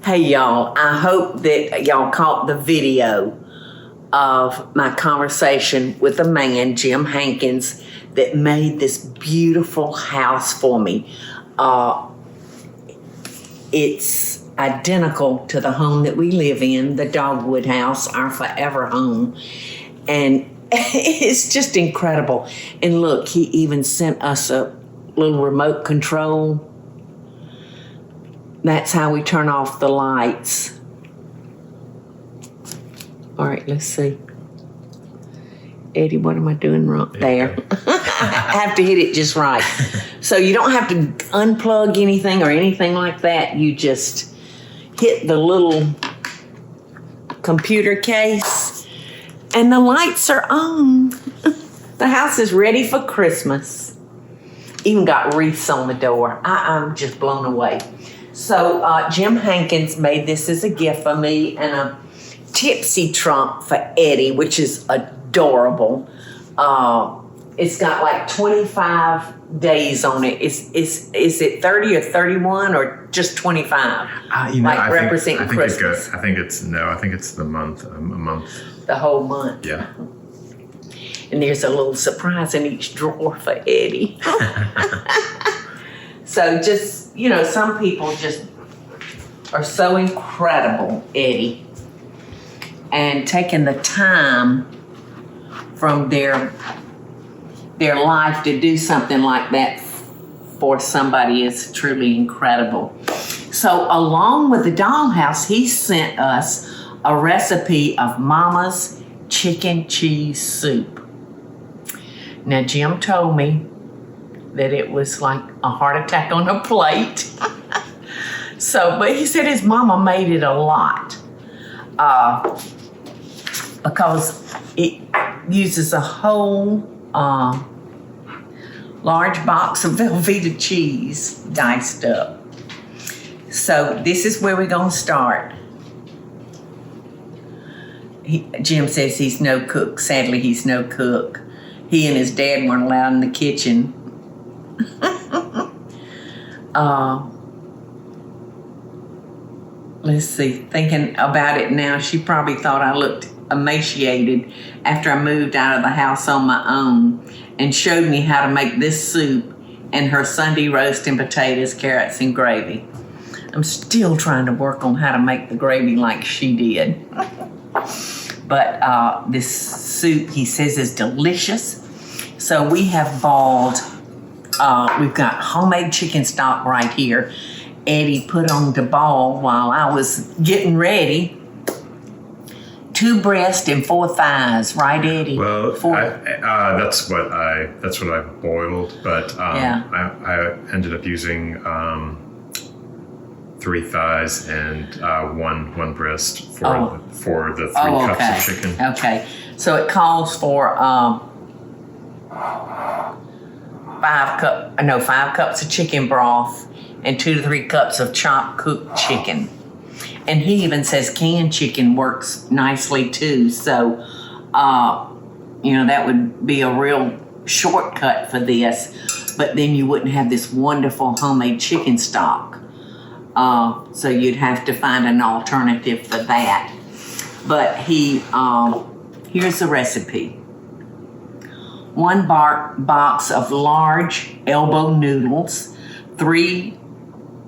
Hey y'all, I hope that y'all caught the video of my conversation with a man, Jim Hankins, that made this beautiful house for me. It's identical to the home that we live in, the Dogwood house, our forever home. And it's just incredible. And look, he even sent us a little remote control. That's how we turn off the lights. All right, let's see. Eddie, what am I doing wrong? There. I have to hit it just right. So you don't have to unplug anything or anything like that. You just hit the little computer case and the lights are on. The house is ready for Christmas. Even got wreaths on the door. I'm just blown away. So Jim Hankins made this as a gift for me, and a tipsy trunk for Eddie, which is adorable. It's got like 25 days on it. Is it 30 or 31 or just 25? Representing Christmas. I think it's the month. A month. The whole month. Yeah. And there's a little surprise in each drawer for Eddie. So just, some people just are so incredible, Eddie, and taking the time from their life to do something like that for somebody is truly incredible. So along with the Dollhouse, he sent us a recipe of Mama's chicken cheese soup. Now, Jim told me that it was like a heart attack on a plate. But he said his mama made it a lot because it uses a whole large box of Velveeta cheese diced up. So this is where we're gonna start. Jim says he's no cook. Sadly, he's no cook. He and his dad weren't allowed in the kitchen. Let's see, thinking about it now, she probably thought I looked emaciated after I moved out of the house on my own, and showed me how to make this soup and her Sunday roast and potatoes, carrots, and gravy. I'm still trying to work on how to make the gravy like she did. But this soup, he says, is delicious. So we have boiled, we've got homemade chicken stock right here. Eddie put on the boil while I was getting ready. 2 breasts and 4 thighs, right, Eddie? Well, that's what I boiled, but I ended up using 3 thighs and one breast for the 3 cups of chicken. Okay, so it calls for 5 cups of chicken broth and 2 to 3 cups of chopped cooked chicken. And he even says canned chicken works nicely too. So, that would be a real shortcut for this. But then you wouldn't have this wonderful homemade chicken stock. So you'd have to find an alternative for that. But here's the recipe. 1 box of large elbow noodles, 3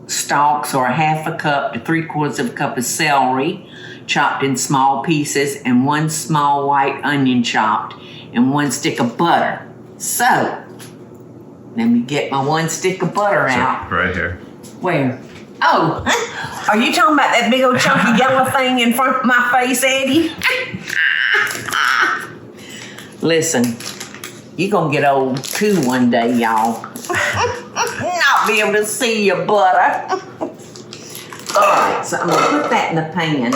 stalks or 1/2 cup to 3/4 of a cup of celery chopped in small pieces, and 1 small white onion chopped, and 1 stick of butter. So let me get my 1 stick of butter out. Right here. Where? Oh, are you talking about that big old chunky yellow thing in front of my face, Eddie? Listen, you're gonna get old too one day, y'all. Not be able to see your butter. All right, so I'm gonna put that in the pan.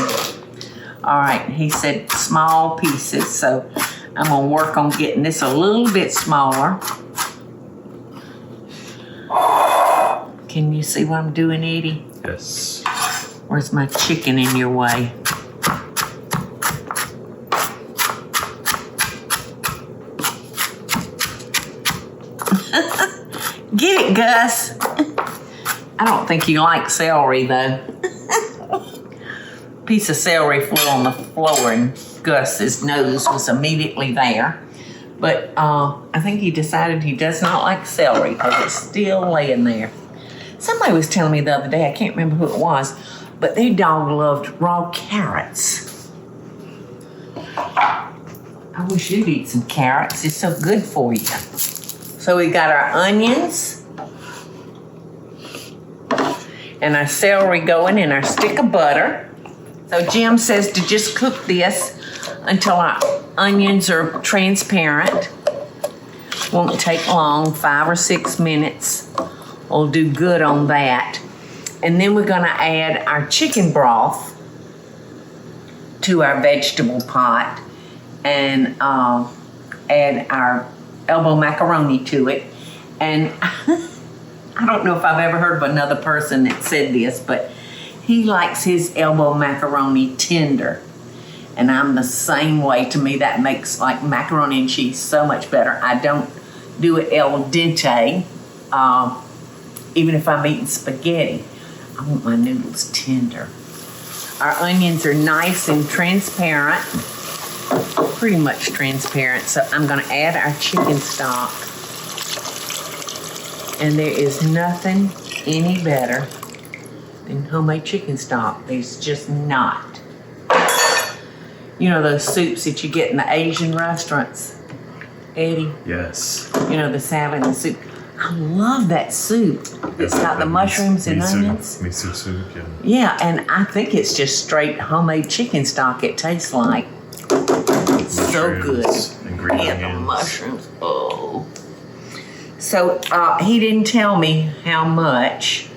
All right, he said small pieces, so I'm gonna work on getting this a little bit smaller. Can you see what I'm doing, Eddie? Yes. Where's my chicken in your way? Get it, Gus. I don't think you like celery, though. piece of celery flew on the floor and Gus's nose was immediately there. But I think he decided he does not like celery because it's still laying there. Somebody was telling me the other day, I can't remember who it was, but their dog loved raw carrots. I wish you'd eat some carrots. It's so good for you. So we got our onions and our celery going and our stick of butter. So Jim says to just cook this until our onions are transparent. Won't take long, 5 or 6 minutes. We'll do good on that. And then we're gonna add our chicken broth to our vegetable pot and add our elbow macaroni to it. And I don't know if I've ever heard of another person that said this, but he likes his elbow macaroni tender. And I'm the same way. To me, that makes like macaroni and cheese so much better. I don't do it al dente, even if I'm eating spaghetti. I want my noodles tender. Our onions are nice and transparent, pretty much transparent. So I'm gonna add our chicken stock. And there is nothing any better than homemade chicken stock. There's just not. You know those soups that you get in the Asian restaurants, Eddie? Yes. You know, the salad and the soup. I love that soup. It's got the mushrooms and onions. Miso soup, yeah. Yeah, and I think it's just straight homemade chicken stock it tastes like. So good. And green Yeah, the onions. mushrooms. Oh. So he didn't tell me how much,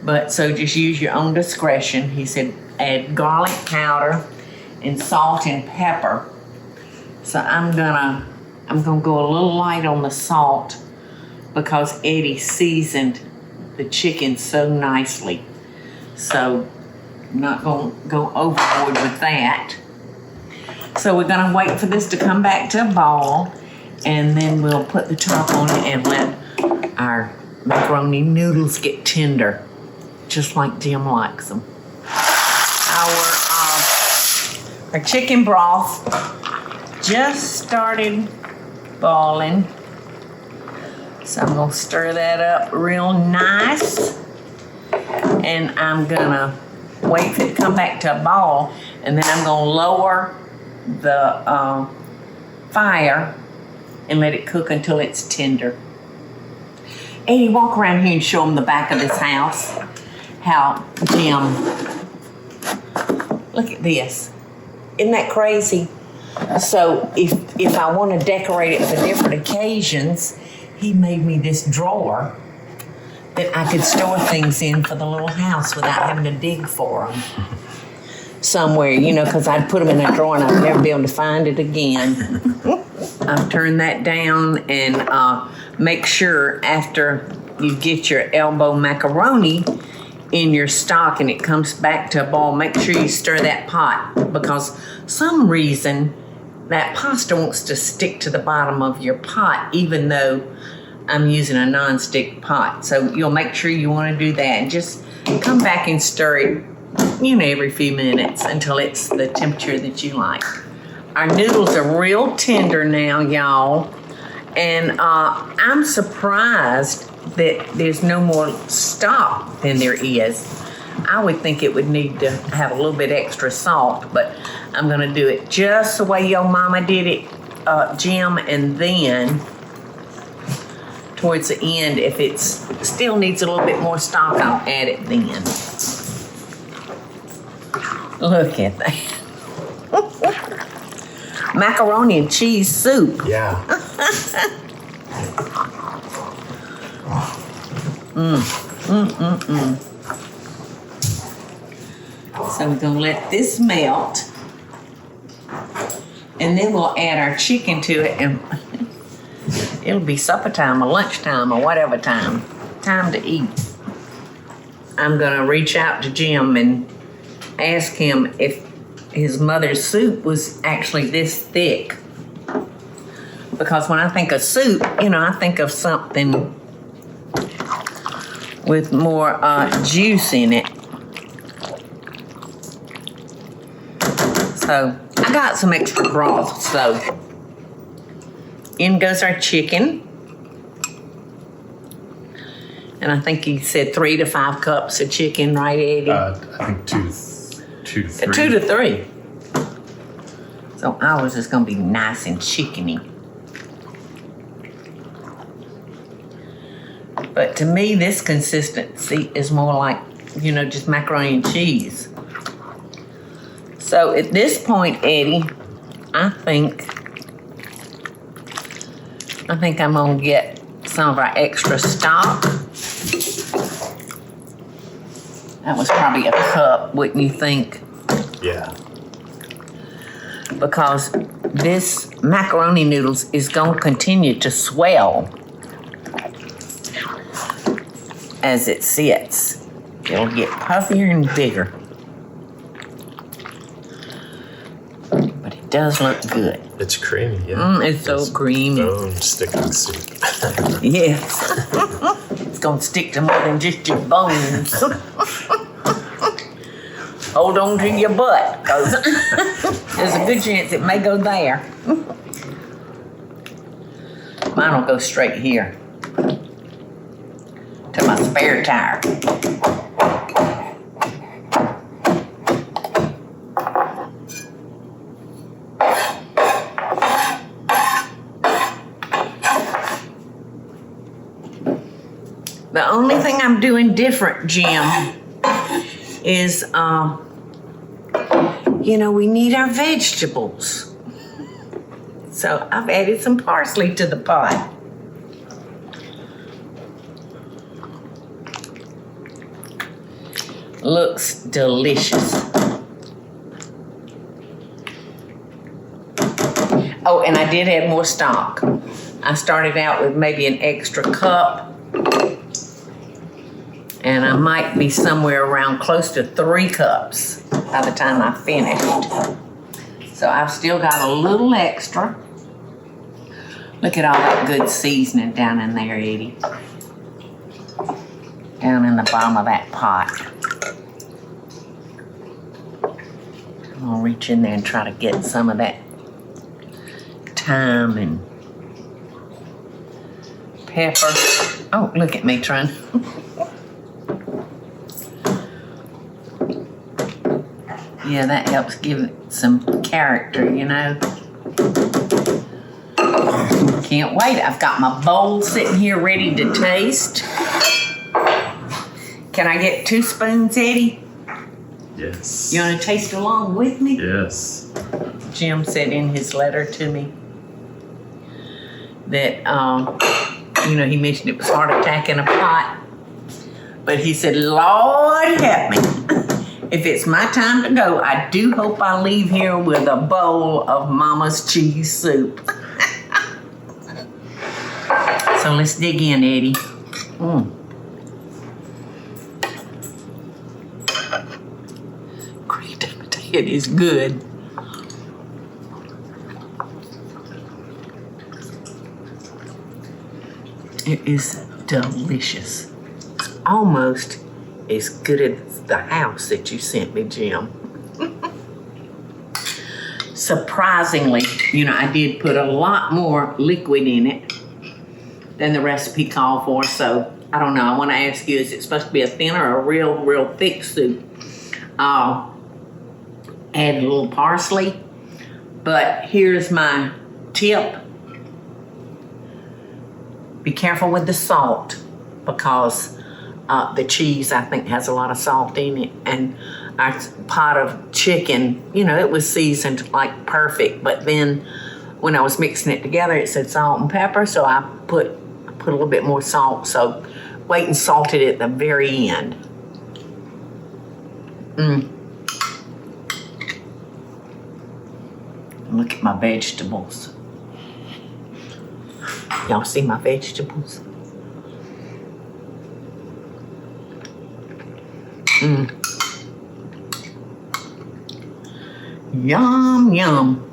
but so just use your own discretion. He said add garlic powder and salt and pepper. So I'm gonna go a little light on the salt because Eddie seasoned the chicken so nicely. So I'm not gonna go overboard with that. So we're gonna wait for this to come back to a ball, and then we'll put the top on it and let our macaroni noodles get tender, just like Jim likes them. Our chicken broth just started boiling. So I'm gonna stir that up real nice. And I'm gonna wait for it to come back to a ball, and then I'm gonna lower the fire and let it cook until it's tender. Eddie, walk around here and show them the back of this house. How Jim, look at this. Isn't that crazy? So if I want to decorate it for different occasions, he made me this drawer that I could store things in for the little house without having to dig for them somewhere, you know, because I'd put them in a drawer and I'd never be able to find it again. I've turned that down, and make sure after you get your elbow macaroni in your stock and it comes back to a boil, make sure you stir that pot, because some reason that pasta wants to stick to the bottom of your pot even though I'm using a non-stick pot. So you'll make sure you want to do that and just come back and stir it, you know, every few minutes until it's the temperature that you like. Our noodles are real tender now, y'all, and I'm surprised that there's no more stock than there is. I would think it would need to have a little bit extra salt, but I'm gonna do it just the way your mama did it, Jim, and then towards the end, if it still needs a little bit more stock, I'll add it then. Look at that. Macaroni and cheese soup. Yeah. So we're gonna let this melt, and then we'll add our chicken to it, and it'll be supper time or lunchtime or whatever time to eat. I'm gonna reach out to Jim and ask him if his mother's soup was actually this thick. Because when I think of soup, you know, I think of something with more juice in it. So I got some extra broth. So in goes our chicken. And I think he said 3 to 5 cups of chicken, right, Eddie? I think 2 to 3. 2 to 3. So ours is going to be nice and chickeny. But to me, this consistency is more like, you know, just macaroni and cheese. So at this point, Eddie, I think I'm going to get some of our extra stock. That was probably a cup, wouldn't you think? Yeah. Because this macaroni noodles is going to continue to swell as it sits. It'll get puffier and bigger. But it does look good. It's creamy, yeah. It's so creamy. Bone sticking soup. Yes. It's going to stick to more than just your bones. Hold on to your butt, because there's a good chance it may go there. Mine will go straight here to my spare tire. The only thing I'm doing different, Jim, is, you know, we need our vegetables. So I've added some parsley to the pot. Looks delicious. Oh, and I did add more stock. I started out with maybe an extra cup. And I might be somewhere around close to 3 cups by the time I finished. So I've still got a little extra. Look at all that good seasoning down in there, Eddie. Down in the bottom of that pot. I'll reach in there and try to get some of that thyme and pepper. Oh, look at me trying. Yeah, that helps give it some character, you know. Can't wait. I've got my bowl sitting here ready to taste. Can I get 2 spoons, Eddie? Yes. You want to taste along with me? Yes. Jim said in his letter to me that, you know, he mentioned it was heart attack in a pot. But he said, Lord help me. If it's my time to go, I do hope I leave here with a bowl of Mama's cheese soup. So let's dig in, Eddie. Great, it is good. It is delicious. It's almost as good as the house that you sent me, Jim. Surprisingly, you know, I did put a lot more liquid in it than the recipe called for, so I don't know. I want to ask you, is it supposed to be a thinner or a real thick soup? Add a little parsley, but here's my tip. Be careful with the salt, because the cheese, I think, has a lot of salt in it. And our pot of chicken, you know, it was seasoned like perfect. But then when I was mixing it together, it said salt and pepper. So I put a little bit more salt. So wait and salt it at the very end. Look at my vegetables. Y'all see my vegetables? Yum, yum.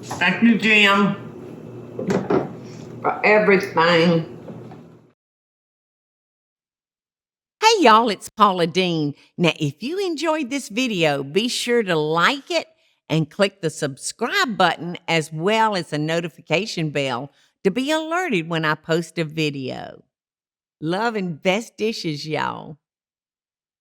Thank you, Jim, for everything. Hey y'all, it's Paula Deen. Now, if you enjoyed this video, be sure to like it and click the subscribe button as well as the notification bell to be alerted when I post a video. Love and best dishes, y'all.